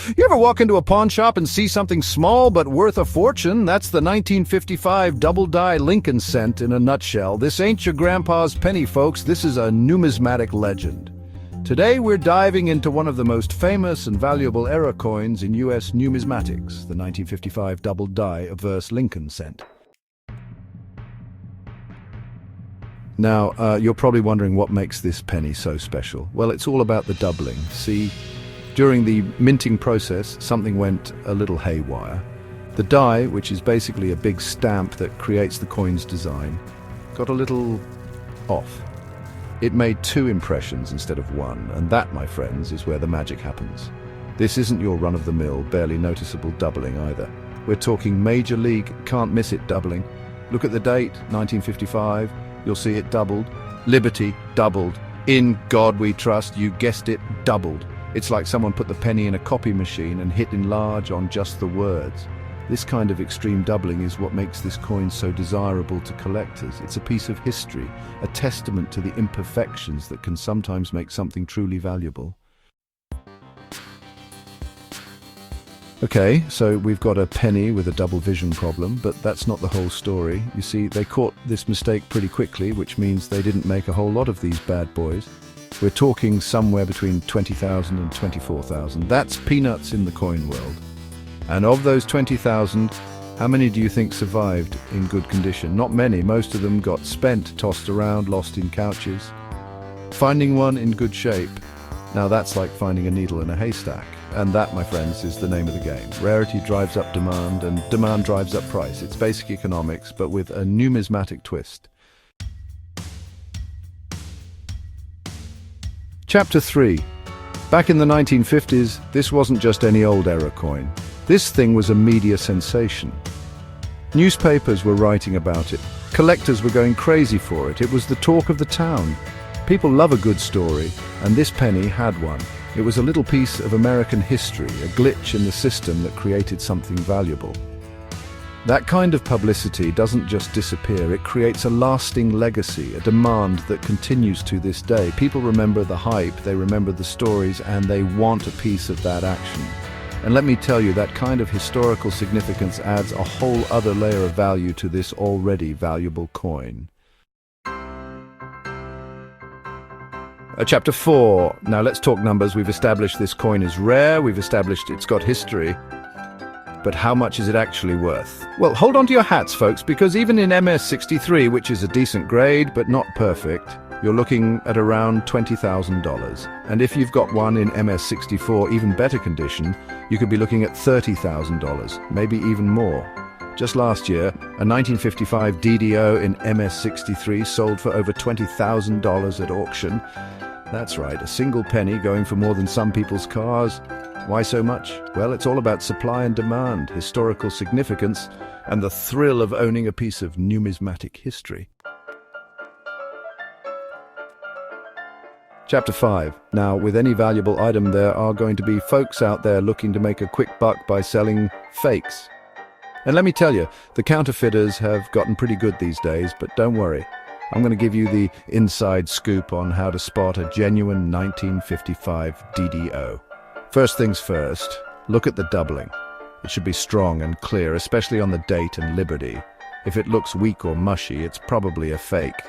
You ever walk into a pawn shop and see something small but worth a fortune? That's the 1955 double-die Lincoln cent in a nutshell. This ain't your grandpa's penny, folks. This is a numismatic legend. Today we're diving into one of the most famous and valuable era coins in U.S. numismatics, the 1955 double-die Averse Lincoln cent. Now, you're probably wondering what makes this penny so special. Well, it's all about the doubling. See, during the minting process, something went a little haywire. The die, which is basically a big stamp that creates the coin's design, got a little off. It made two impressions instead of one, and that, my friends, is where the magic happens. This isn't your run-of-the-mill, barely noticeable doubling either. We're talking major league, can't-miss-it doubling. Look at the date, 1955. You'll see it doubled. Liberty, doubled. In God we trust, you guessed it, doubled. It's like someone put the penny in a copy machine and hit enlarge on just the words. This kind of extreme doubling is what makes this coin so desirable to collectors. It's a piece of history, a testament to the imperfections that can sometimes make something truly valuable. Okay, so we've got a penny with a double vision problem, but that's not the whole story. You see, they caught this mistake pretty quickly, which means they didn't make a whole lot of these bad boys. We're talking somewhere between 20,000 and 24,000. That's peanuts in the coin world. And of those 20,000, how many do you think survived in good condition? Not many. Most of them got spent, tossed around, lost in couches. Finding one in good shape, now that's like finding a needle in a haystack. And that, my friends, is the name of the game. Rarity drives up demand, and demand drives up price. It's basic economics, but with a numismatic twist. Chapter 3. Back in the 1950s, this wasn't just any old era coin. This thing was a media sensation. Newspapers were writing about it. Collectors were going crazy for it. It was the talk of the town. People love a good story, and this penny had one. It was a little piece of American history, a glitch in the system that created something valuable. That kind of publicity doesn't just disappear, it creates a lasting legacy, a demand that continues to this day. People remember the hype, they remember the stories, and they want a piece of that action. And let me tell you, that kind of historical significance adds a whole other layer of value to this already valuable coin. Chapter 4. Now let's talk numbers. We've established this coin is rare, we've established it's got history. But how much is it actually worth? Well, hold on to your hats, folks, because even in MS-63, which is a decent grade but not perfect, you're looking at around $20,000. And if you've got one in MS-64, even better condition, you could be looking at $30,000, maybe even more. Just last year, a 1955 DDO in MS-63 sold for over $20,000 at auction. That's right, a single penny going for more than some people's cars. Why so much? Well, it's all about supply and demand, historical significance, and the thrill of owning a piece of numismatic history. Chapter 5. Now, with any valuable item, there are going to be folks out there looking to make a quick buck by selling fakes. And let me tell you, the counterfeiters have gotten pretty good these days, but don't worry. I'm going to give you the inside scoop on how to spot a genuine 1955 DDO. First things first, look at the doubling. It should be strong and clear, especially on the date and liberty. If it looks weak or mushy, it's probably a fake.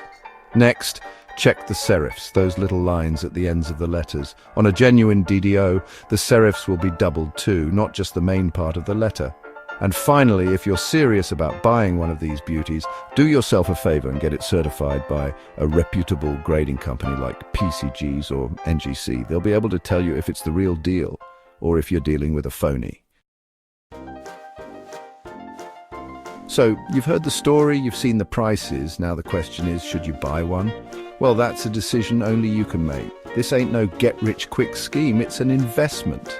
Next, check the serifs, those little lines at the ends of the letters. On a genuine DDO, the serifs will be doubled too, not just the main part of the letter. And finally, if you're serious about buying one of these beauties, do yourself a favor and get it certified by a reputable grading company like PCGs or NGC. They'll be able to tell you if it's the real deal or if you're dealing with a phony. So, you've heard the story, you've seen the prices. Now the question is, should you buy one? Well, that's a decision only you can make. This ain't no get-rich-quick scheme, it's an investment.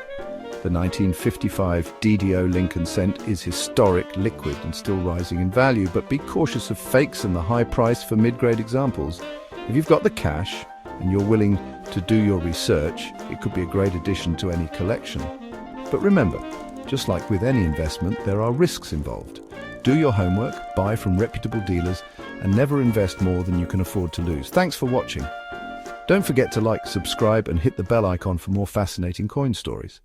The 1955 DDO Lincoln cent is historic, liquid, and still rising in value, but be cautious of fakes and the high price for mid-grade examples. If you've got the cash and you're willing to do your research, it could be a great addition to any collection. But remember, just like with any investment, there are risks involved. Do your homework, buy from reputable dealers, and never invest more than you can afford to lose. Thanks for watching. Don't forget to like, subscribe, and hit the bell icon for more fascinating coin stories.